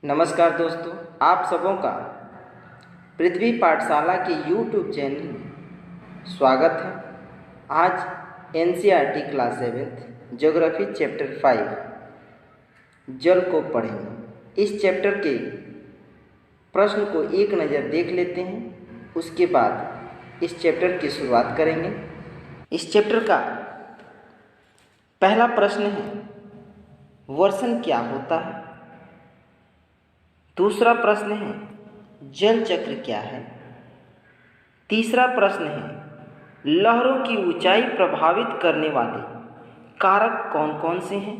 नमस्कार दोस्तों, आप सबों का पृथ्वी पाठशाला के YouTube चैनल में स्वागत है। आज NCERT क्लास 7 ज्योग्राफी चैप्टर 5 जल को पढ़ेंगे। इस चैप्टर के प्रश्न को एक नज़र देख लेते हैं, उसके बाद इस चैप्टर की शुरुआत करेंगे। इस चैप्टर का पहला प्रश्न है, वर्षण क्या होता है। दूसरा प्रश्न है, जल चक्र क्या है। तीसरा प्रश्न है, लहरों की ऊंचाई प्रभावित करने वाले कारक कौन कौन से हैं।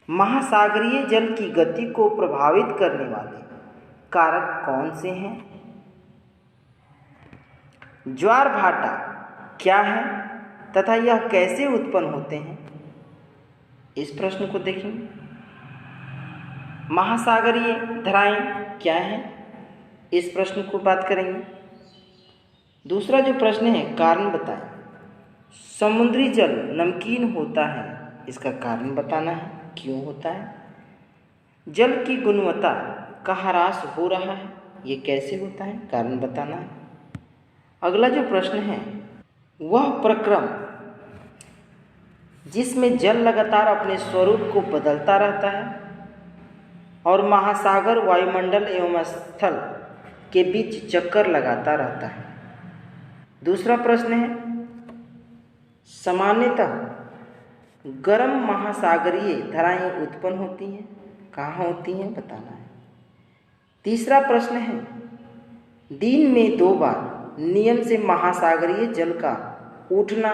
महासागरीय जल की गति को प्रभावित करने वाले कारक कौन से हैं। ज्वार भाटा क्या है तथा यह कैसे उत्पन्न होते हैं, इस प्रश्न को देखेंगे। महासागरीय धाराएं क्या हैं, इस प्रश्न को बात करेंगे। दूसरा जो प्रश्न है, कारण बताएं। समुद्री जल नमकीन होता है, इसका कारण बताना है, क्यों होता है। जल की गुणवत्ता का ह्रास हो रहा है, ये कैसे होता है, कारण बताना है। अगला जो प्रश्न है, वह प्रक्रम जिसमें जल लगातार अपने स्वरूप को बदलता रहता है और महासागर वायुमंडल एवं स्थल के बीच चक्कर लगाता रहता है। दूसरा प्रश्न है, सामान्यतः गर्म महासागरीय धाराएं उत्पन्न होती हैं, कहाँ होती हैं, बताना है। तीसरा प्रश्न है, दिन में 2 बार नियम से महासागरीय जल का उठना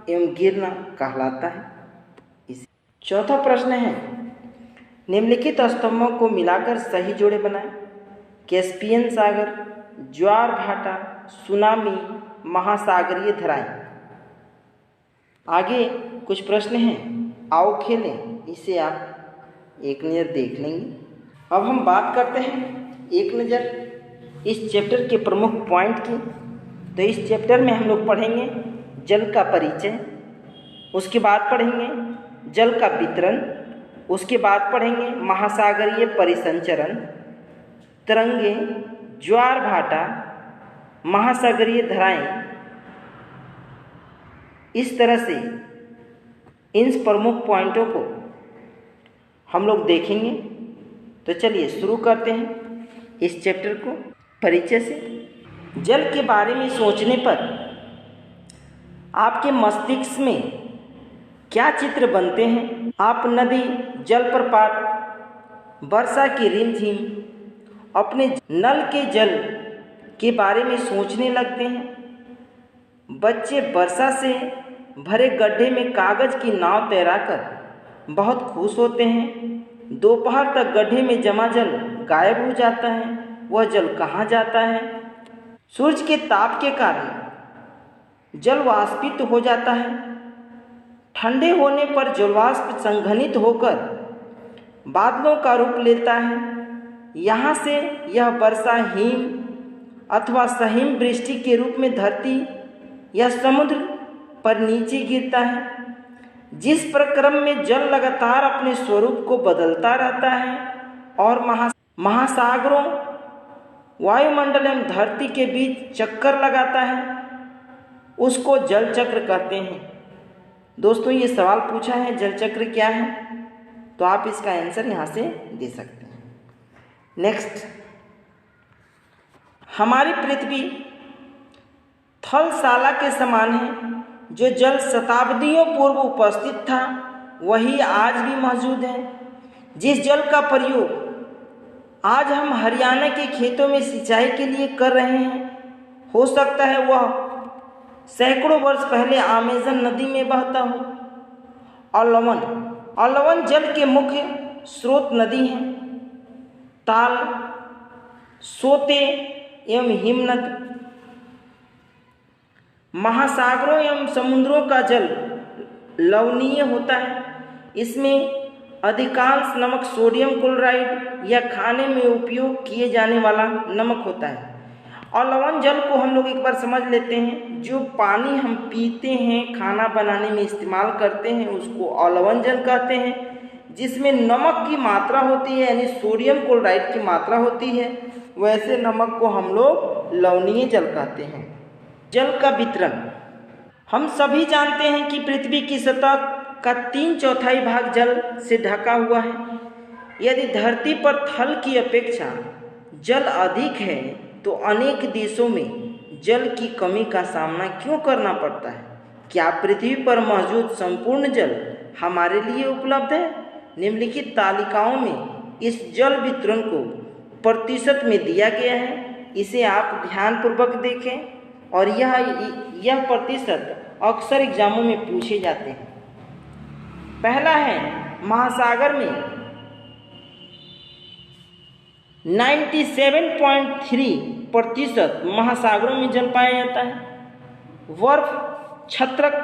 एवं गिरना कहलाता है। चौथा प्रश्न है, निम्नलिखित स्तंभों को मिलाकर सही जोड़े बनाएं। कैस्पियन सागर, ज्वार भाटा, सुनामी, महासागरीय धाराएं। आगे कुछ प्रश्न हैं, आओ खेलें, इसे आप एक नज़र देख लेंगे। अब हम बात करते हैं एक नज़र इस चैप्टर के प्रमुख पॉइंट की। तो इस चैप्टर में हम लोग पढ़ेंगे जल का परिचय, उसके बाद पढ़ेंगे जल का वितरण, उसके बाद पढ़ेंगे महासागरीय परिसंचरण, तरंगे, ज्वार भाटा, महासागरीय धाराएं। इस तरह से इन प्रमुख पॉइंटों को हम लोग देखेंगे। तो चलिए शुरू करते हैं इस चैप्टर को परिचय से। जल के बारे में सोचने पर आपके मस्तिष्क में क्या चित्र बनते हैं। आप नदी, जलप्रपात, वर्षा की रिमझिम, अपने नल के जल के बारे में सोचने लगते हैं। बच्चे वर्षा से भरे गड्ढे में कागज़ की नाव तैराकर बहुत खुश होते हैं। दोपहर तक गड्ढे में जमा जल गायब हो जाता है, वह जल कहाँ जाता है। सूरज के ताप के कारण जल वाष्पित हो जाता है। ठंडे होने पर जलवाष्प संघनित होकर बादलों का रूप लेता है। यहाँ से यह वर्षा हिम अथवा सहिम वृष्टि के रूप में धरती या समुद्र पर नीचे गिरता है। जिस प्रक्रम में जल लगातार अपने स्वरूप को बदलता रहता है और महासागरों, वायुमंडल एवं धरती के बीच चक्कर लगाता है, उसको जल चक्र कहते हैं। दोस्तों, ये सवाल पूछा है जल चक्र क्या है, तो आप इसका आंसर यहाँ से दे सकते हैं। नेक्स्ट, हमारी पृथ्वी थलशाला के समान है। जो जल शताब्दियों पूर्व उपस्थित था वही आज भी मौजूद है। जिस जल का प्रयोग आज हम हरियाणा के खेतों में सिंचाई के लिए कर रहे हैं, हो सकता है वह सैकड़ों वर्ष पहले अमेज़न नदी में बहता हो। अवलवन जल के मुख्य स्रोत नदी हैं, ताल, सोते एवं हिमनद। महासागरों एवं समुद्रों का जल लवणीय होता है। इसमें अधिकांश नमक सोडियम क्लोराइड या खाने में उपयोग किए जाने वाला नमक होता है। और लवण जल को हम लोग एक बार समझ लेते हैं। जो पानी हम पीते हैं, खाना बनाने में इस्तेमाल करते हैं, उसको अवलवन जल कहते हैं। जिसमें नमक की मात्रा होती है यानी सोडियम क्लोराइड की मात्रा होती है, वैसे नमक को हम लोग लवणीय जल कहते हैं। जल का वितरण, हम सभी जानते हैं कि पृथ्वी की सतह का 3/4 भाग जल से ढका हुआ है। यदि धरती पर थल की अपेक्षा जल अधिक है तो अनेक देशों में जल की कमी का सामना क्यों करना पड़ता है? क्या पृथ्वी पर मौजूद संपूर्ण जल हमारे लिए उपलब्ध है? निम्नलिखित तालिकाओं में इस जल वितरण को प्रतिशत में दिया गया है, इसे आप ध्यानपूर्वक देखें और यह प्रतिशत अक्सर एग्जामों में पूछे जाते हैं। पहला है, महासागर में 97.3% महासागरों में जल पाया जाता है। बर्फ छत्रक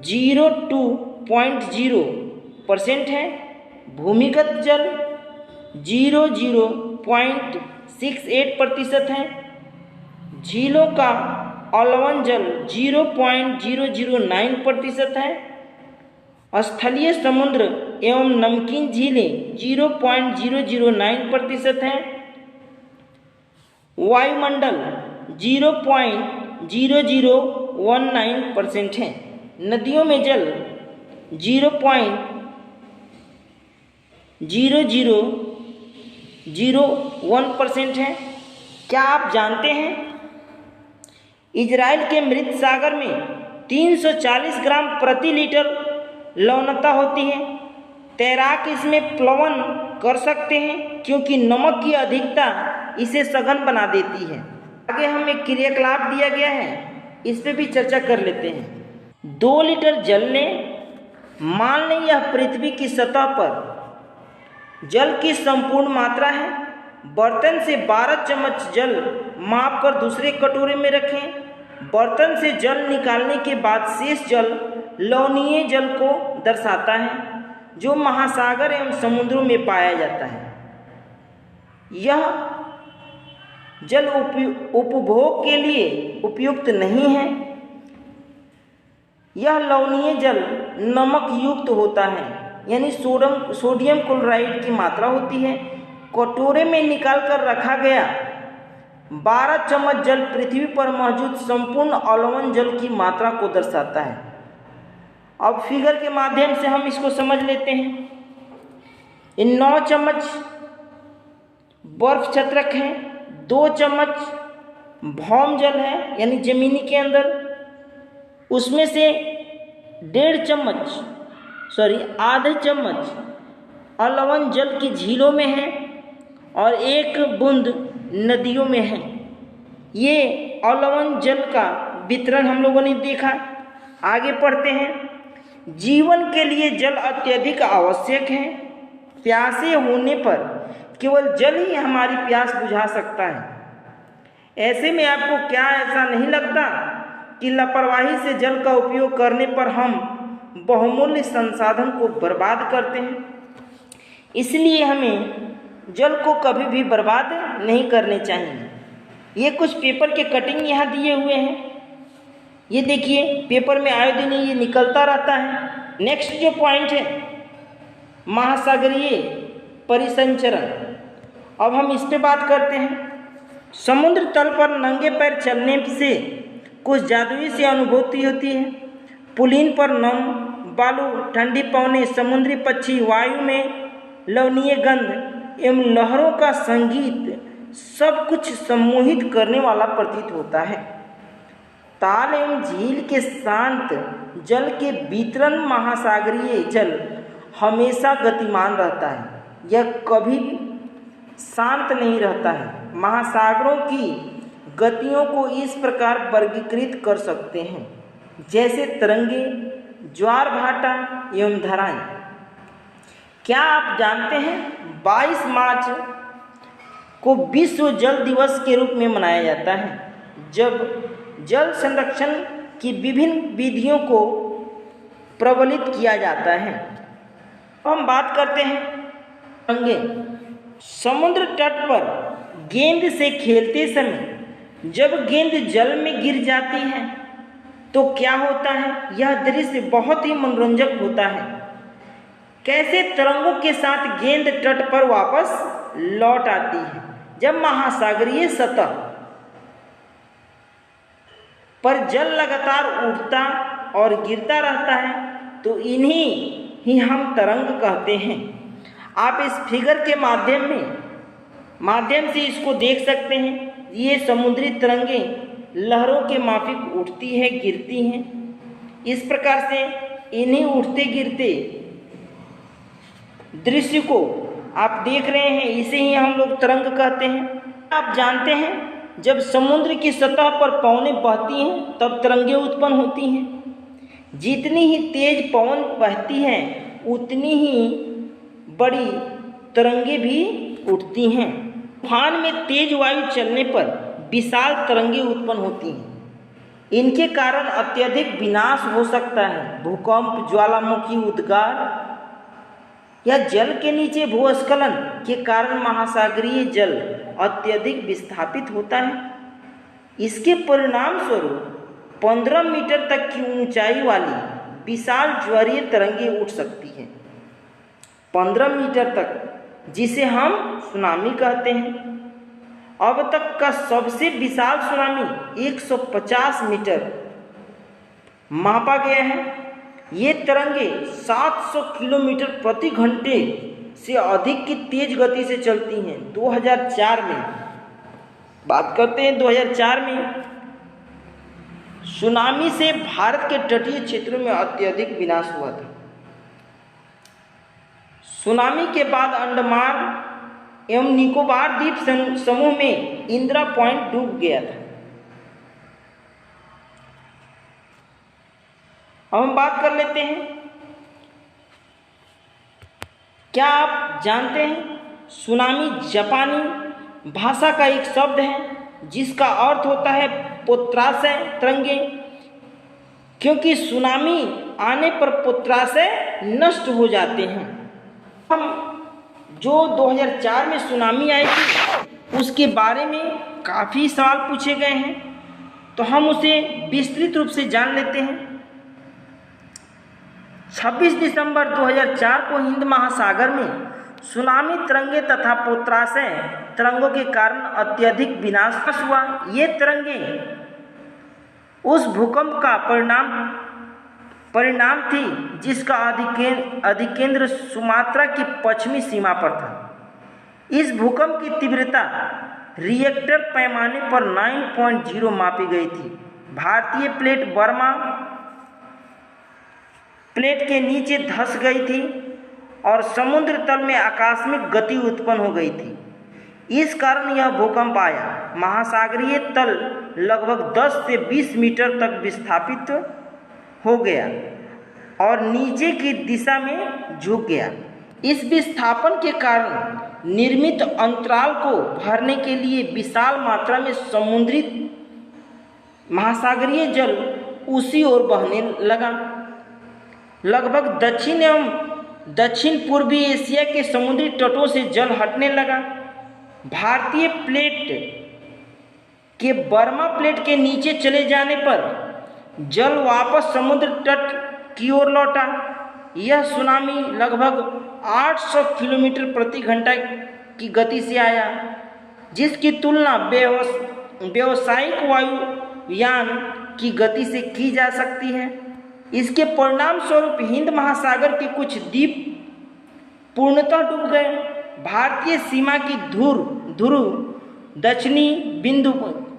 0.2% है। भूमिगत जल 0.68% है। झीलों का अलवन जल 0.009% है। स्थलीय समुद्र एवं नमकीन झीलें 0.009% हैं। वायुमंडल 0.0019% है। नदियों में जल 0.0001% है। क्या आप जानते हैं इजराइल के मृत सागर में 340 ग्राम प्रति लीटर लवणता होती है? तैराक इसमें प्लवन कर सकते हैं क्योंकि नमक की अधिकता इसे सघन बना देती है। आगे हम एक क्रियाकलाप दिया गया है, इस पे भी चर्चा कर लेते हैं। 2 लीटर जल लें। मान लें यह पृथ्वी की सतह पर जल की संपूर्ण मात्रा है। बर्तन से 12 चम्मच जल माप कर दूसरे कटोरे में रखें। बर्तन से जल निकालने के बाद शेष जल लवणीय जल को दर्शाता है, जो महासागर एवं समुद्रों में पाया जाता है। यह जल उपभोग के लिए उपयुक्त नहीं है। यह लवणीय जल नमक युक्त होता है, यानी सोडियम क्लोराइड की मात्रा होती है। कटोरे में निकाल कर रखा गया 12 चम्मच जल पृथ्वी पर मौजूद संपूर्ण अलवन जल की मात्रा को दर्शाता है। अब फिगर के माध्यम से हम इसको समझ लेते हैं। इन 9 चम्मच बर्फ छत्रक है, 2 चम्मच भौम जल है यानी जमीनी के अंदर, उसमें से आधे चम्मच अलवन जल की झीलों में है और 1 बूंद नदियों में है। ये अलवन जल का वितरण हम लोगों ने देखा। आगे पढ़ते हैं। जीवन के लिए जल अत्यधिक आवश्यक है। प्यासे होने पर केवल जल ही हमारी प्यास बुझा सकता है। ऐसे में आपको क्या ऐसा नहीं लगता कि लापरवाही से जल का उपयोग करने पर हम बहुमूल्य संसाधन को बर्बाद करते हैं? इसलिए हमें जल को कभी भी बर्बाद नहीं करने चाहिए। ये कुछ पेपर के कटिंग यहाँ दिए हुए हैं, ये देखिए पेपर में आए दिन ये निकलता रहता है। नेक्स्ट जो पॉइंट है, महासागरीय परिसंचरण। अब हम इस पे बात करते हैं। समुद्र तल पर नंगे पैर चलने से कुछ जादुई सी अनुभूति होती है। पुलिन पर नम बालू, ठंडी पवनें, समुद्री पक्षी, वायु में लवणीय गंध एवं लहरों का संगीत सब कुछ सम्मोहित करने वाला प्रतीत होता है। ताल एवं झील के शांत जल के वितरण महासागरीय जल हमेशा गतिमान रहता है, यह कभी शांत नहीं रहता है। महासागरों की गतियों को इस प्रकार वर्गीकृत कर सकते हैं, जैसे तरंगे, ज्वार भाटा एवं धाराएं। क्या आप जानते हैं 22 मार्च को विश्व जल दिवस के रूप में मनाया जाता है, जब जल संरक्षण की विभिन्न विधियों को प्रबलित किया जाता है। हम बात करते हैं तरंगे। समुद्र तट पर गेंद से खेलते समय जब गेंद जल में गिर जाती है तो क्या होता है? यह दृश्य बहुत ही मनोरंजक होता है। कैसे तरंगों के साथ गेंद तट पर वापस लौट आती है। जब महासागरीय सतह पर जल लगातार उठता और गिरता रहता है तो इन्हीं ही हम तरंग कहते हैं। आप इस फिगर के माध्यम से इसको देख सकते हैं। ये समुद्री तरंगें लहरों के माफिक उठती है गिरती हैं। इस प्रकार से इन्हीं उठते गिरते दृश्य को आप देख रहे हैं, इसे ही हम लोग तरंग कहते हैं। आप जानते हैं जब समुद्र की सतह पर पवनें बहती हैं तब तरंगें उत्पन्न होती हैं। जितनी ही तेज पवन बहती हैं उतनी ही बड़ी तरंगें भी उठती हैं। तूफान में तेज वायु चलने पर विशाल तरंगें उत्पन्न होती हैं। इनके कारण अत्यधिक विनाश हो सकता है। भूकंप, ज्वालामुखी उद्गार या जल के नीचे भूस्खलन के कारण महासागरीय जल अत्यधिक विस्थापित होता है। इसके परिणाम स्वरूप 15 मीटर तक की ऊंचाई वाली विशाल ज्वारीय तरंगें उठ सकती हैं। 15 मीटर तक, जिसे हम सुनामी कहते हैं। अब तक का सबसे विशाल सुनामी 150 मीटर मापा गया है। ये तरंगें 700 किलोमीटर प्रति घंटे से अधिक की तेज गति से चलती हैं। 2004 में बात करते हैं। 2004 में सुनामी से भारत के तटीय क्षेत्रों में अत्यधिक विनाश हुआ था। सुनामी के बाद अंडमान एवं निकोबार द्वीप समूह में इंदिरा पॉइंट डूब गया था। अब हम बात कर लेते हैं। क्या आप जानते हैं सुनामी जापानी भाषा का एक शब्द है जिसका अर्थ होता है पोत्राशय तरंगें, क्योंकि सुनामी आने पर पोत्राशय नष्ट हो जाते हैं। हम जो 2004 में सुनामी आई थी उसके बारे में काफ़ी सवाल पूछे गए हैं, तो हम उसे विस्तृत रूप से जान लेते हैं। 26 दिसंबर 2004 को हिंद महासागर में सुनामी तरंगे तथा पोत्राशय तरंगों के कारण अत्यधिक विनाश हुआ। ये तरंगें उस भूकंप का परिणाम थी जिसका अधिकेंद्र सुमात्रा की पश्चिमी सीमा पर था। इस भूकंप की तीव्रता रिएक्टर पैमाने पर 9.0 मापी गई थी। भारतीय प्लेट बर्मा प्लेट के नीचे धंस गई थी और समुद्र तल में आकस्मिक गति उत्पन्न हो गई थी। इस कारण यह भूकंप आया। महासागरीय तल लगभग 10 से 20 मीटर तक विस्थापित हो गया और नीचे की दिशा में झुक गया। इस विस्थापन के कारण निर्मित अंतराल को भरने के लिए विशाल मात्रा में समुद्री महासागरीय जल उसी ओर बहने लगा। लगभग दक्षिण एवं दक्षिण पूर्वी एशिया के समुद्री तटों से जल हटने लगा। भारतीय प्लेट के बर्मा प्लेट के नीचे चले जाने पर जल वापस समुद्र तट की ओर लौटा। यह सुनामी लगभग 800 किलोमीटर प्रति घंटा की गति से आया, जिसकी तुलना व्यावसायिक वायुयान की गति से की जा सकती है। इसके परिणाम स्वरूप हिंद महासागर के कुछ द्वीप पूर्णतः डूब गए। भारतीय सीमा की ध्रुव दक्षिणी बिंदु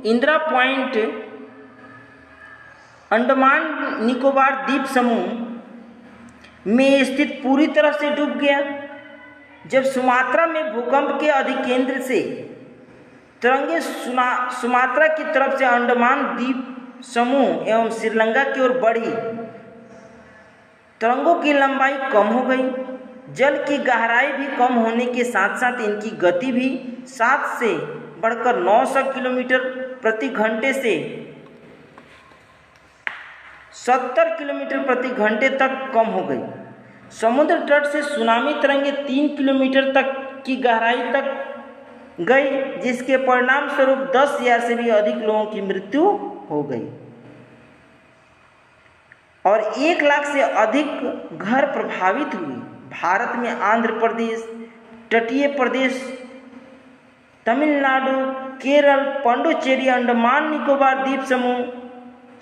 इंदिरा पॉइंट अंडमान निकोबार द्वीप समूह में स्थित पूरी तरह से डूब गया। जब सुमात्रा में भूकंप के अधिकेंद्र से तरंगे सुमात्रा की तरफ से अंडमान द्वीप समूह एवं श्रीलंका की ओर बढ़ी, तरंगों की लंबाई कम हो गई। जल की गहराई भी कम होने के साथ साथ इनकी गति भी 7 से बढ़कर 900 किलोमीटर प्रति घंटे से 70 किलोमीटर प्रति घंटे तक कम हो गई। समुद्र तट से सुनामी तरंगे 3 किलोमीटर तक की गहराई तक गई, जिसके परिणाम स्वरूप 10,000 से भी अधिक लोगों की मृत्यु हो गई और 1 लाख से अधिक घर प्रभावित हुए। भारत में आंध्र प्रदेश, तटीय प्रदेश, तमिलनाडु, केरल, पुडुचेरी, अंडमान निकोबार द्वीप समूह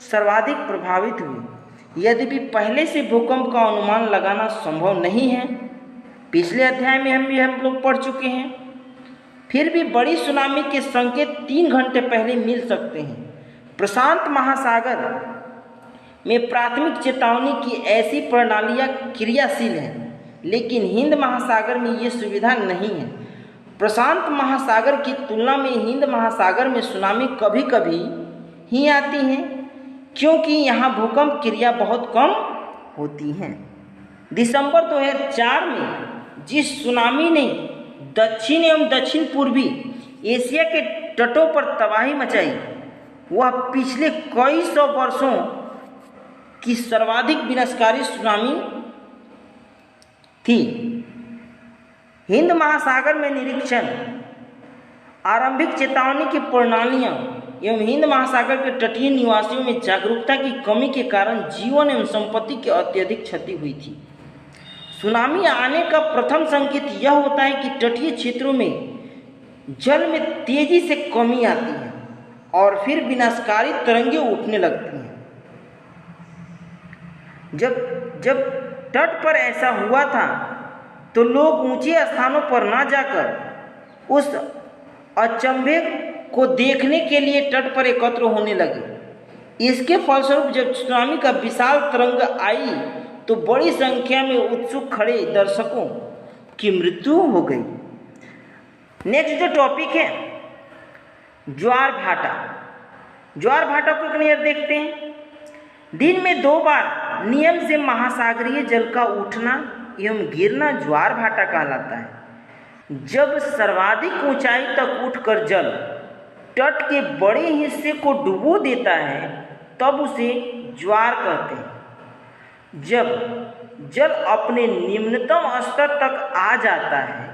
सर्वाधिक प्रभावित हुए। यद्यपि पहले से भूकंप का अनुमान लगाना संभव नहीं है, पिछले अध्याय में हम लोग पढ़ चुके हैं, फिर भी बड़ी सुनामी के संकेत 3 घंटे पहले मिल सकते हैं। प्रशांत महासागर में प्राथमिक चेतावनी की ऐसी प्रणालियाँ क्रियाशील हैं, लेकिन हिंद महासागर में ये सुविधा नहीं है। प्रशांत महासागर की तुलना में हिंद महासागर में सुनामी कभी कभी ही आती हैं, क्योंकि यहाँ भूकंप क्रिया बहुत कम होती हैं। दिसंबर 2004 में जिस सुनामी ने दक्षिण एवं दक्षिण पूर्वी एशिया के तटों पर तबाही मचाई, वह पिछले कई सौ वर्षों की सर्वाधिक विनाशकारी सुनामी थी। हिंद महासागर में निरीक्षण, आरंभिक चेतावनी की प्रणालियाँ एवं हिंद महासागर के तटीय निवासियों में जागरूकता की कमी के कारण जीवन एवं संपत्ति की अत्यधिक क्षति हुई थी। सुनामी आने का प्रथम संकेत यह होता है कि तटीय क्षेत्रों में जल में तेजी से कमी आती है और फिर विनाशकारी तरंगें उठने लगती हैं। जब तट पर ऐसा हुआ था तो लोग ऊंचे स्थानों पर ना जाकर उस अचंभे को देखने के लिए तट पर एकत्र होने लगे। इसके फलस्वरूप जब सुनामी का विशाल तरंग आई तो बड़ी संख्या में उत्सुक खड़े दर्शकों की मृत्यु हो गई। नेक्स्ट जो टॉपिक है ज्वार भाटा। ज्वार भाटा को क्लियर देखते हैं। दिन में 2 बार नियम से महासागरीय जल का उठना एवं गिरना ज्वार भाटा कहलाता है। जब सर्वाधिक ऊंचाई तक उठकर जल तट के बड़े हिस्से को डुबो देता है तब उसे ज्वार कहते हैं। जब जल अपने निम्नतम स्तर तक आ जाता है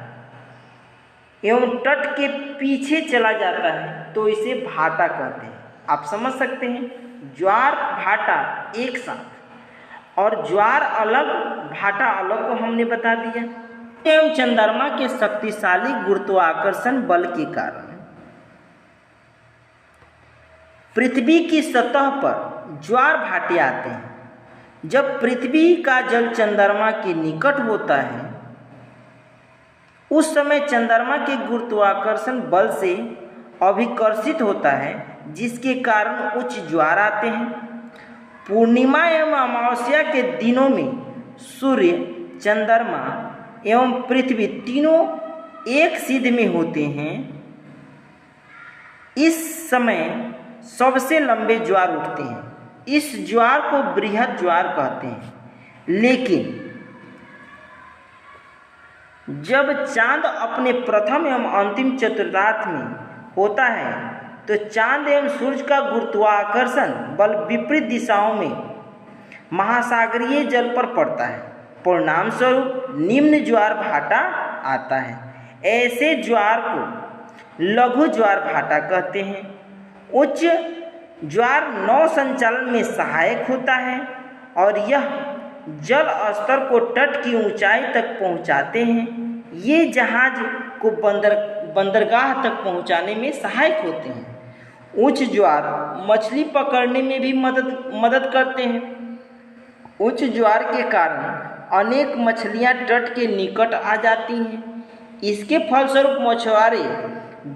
एवं तट के पीछे चला जाता है तो इसे भाटा कहते हैं। आप समझ सकते हैं, ज्वार भाटा एक साथ और ज्वार अलग भाटा अलग को हमने बता दिया। एवं चंद्रमा के शक्तिशाली गुरुत्वाकर्षण बल के कारण पृथ्वी की सतह पर ज्वार भाटे आते हैं। जब पृथ्वी का जल चंद्रमा के निकट होता है उस समय चंद्रमा के गुरुत्वाकर्षण बल से अभिकर्षित होता है, जिसके कारण उच्च ज्वार आते हैं। पूर्णिमा एवं अमावस्या के दिनों में सूर्य, चंद्रमा एवं पृथ्वी तीनों एक सिध में होते हैं। इस समय सबसे लंबे ज्वार उठते हैं। इस ज्वार को बृहद ज्वार कहते हैं। लेकिन जब चांद अपने प्रथम एवं अंतिम चतुर्थांश में होता है तो चांद एवं सूर्य का गुरुत्वाकर्षण बल विपरीत दिशाओं में महासागरीय जल पर पड़ता है। परिणाम स्वरूप निम्न ज्वार भाटा आता है। ऐसे ज्वार को लघु ज्वार भाटा कहते हैं। उच्च ज्वार नौ संचालन में सहायक होता है और यह जल स्तर को तट की ऊंचाई तक पहुंचाते हैं। ये जहाज को बंदरगाह तक पहुंचाने में सहायक होते हैं। उच्च ज्वार मछली पकड़ने में भी मदद करते हैं। उच्च ज्वार के कारण अनेक मछलियां तट के निकट आ जाती हैं। इसके फलस्वरूप मछुआरे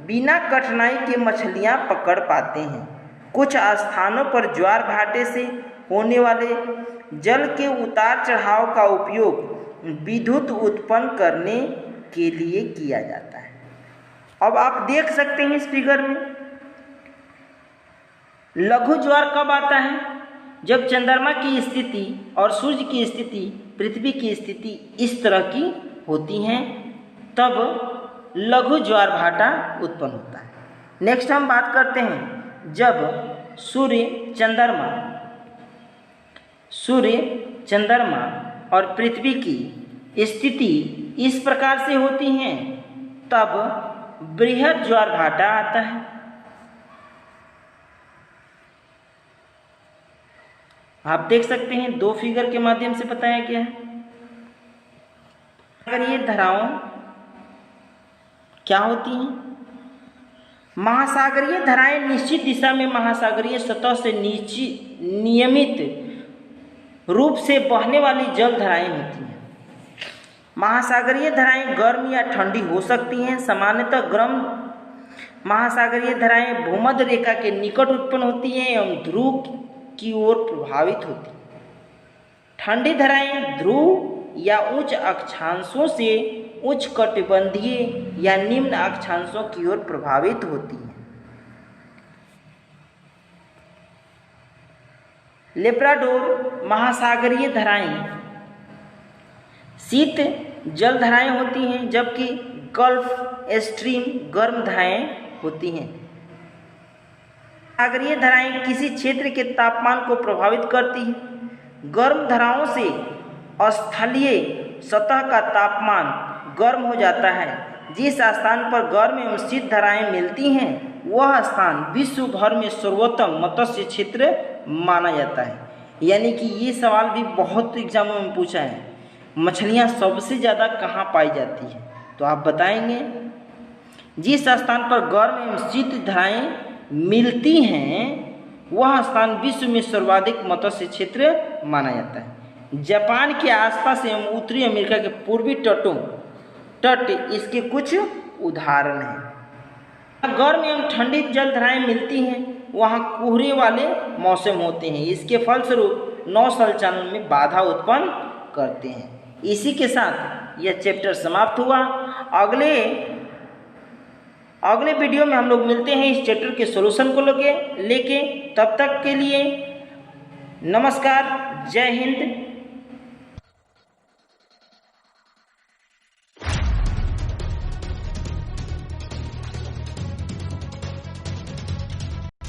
बिना कठिनाई के मछलियां पकड़ पाते हैं। कुछ स्थानों पर ज्वार भाटे से होने वाले जल के उतार चढ़ाव का उपयोग विद्युत उत्पन्न करने के लिए किया जाता है। अब आप देख सकते हैं इस फिगर में लघु ज्वार कब आता है? जब चंद्रमा की स्थिति और सूर्य की स्थिति, पृथ्वी की स्थिति इस तरह की होती हैं, तब लघु ज्वार भाटा उत्पन्न होता है। नेक्स्ट हम बात करते हैं जब सूर्य, चंद्रमा और पृथ्वी की स्थिति इस प्रकार से होती हैं, तब बृहद ज्वार भाटा आता है। आप देख सकते हैं 2 फिगर के माध्यम से बताया गया है। महासागरीय धाराओं क्या होती हैं? महासागरीय धाराएं निश्चित दिशा में महासागरीय सतह से नीचे नियमित रूप से बहने वाली जल धाराएं होती हैं। महासागरीय धाराएं गर्म या ठंडी हो सकती हैं। सामान्यतः गर्म महासागरीय धाराएं भूमध्य रेखा के निकट उत्पन्न होती हैं एवं ध्रुव की ओर प्रभावित होती हैं। ठंडी धाराएं ध्रुव या उच्च अक्षांशों से उच्च कटिबंधीय या निम्न अक्षांशों की ओर प्रभावित होती हैं। लेब्राडोर महासागरीय धाराएं शीत जल धाराएं होती हैं, जबकि गल्फ स्ट्रीम गर्म धाराएं होती हैं। सागरीय धाराएं किसी क्षेत्र के तापमान को प्रभावित करती हैं। गर्म धाराओं से स्थलीय सतह का तापमान गर्म हो जाता है। जिस स्थान पर गर्म एवं शीत धाराएं मिलती हैं वह स्थान विश्व भर में सर्वोत्तम मत्स्य क्षेत्र माना जाता है। यानी कि ये सवाल भी बहुत एग्जामों में पूछा है, मछलियाँ सबसे ज़्यादा कहाँ पाई जाती है, तो आप बताएंगे। जिस स्थान पर गर्म एवं शीत धाराएं मिलती हैं वह स्थान विश्व में सर्वाधिक मत्स्य क्षेत्र माना जाता है। जापान के आसपास एवं उत्तरी अमेरिका के पूर्वी तट इसके कुछ उदाहरण हैं। गर्म एवं ठंडी जल धाराएं मिलती हैं वहाँ कोहरे वाले मौसम होते हैं। इसके फलस्वरूप नौ संचालन में बाधा उत्पन्न करते हैं। इसी के साथ यह चैप्टर समाप्त हुआ। अगले वीडियो में हम लोग मिलते हैं इस चैप्टर के सॉल्यूशन को लेके। तब तक के लिए नमस्कार, जय हिंद,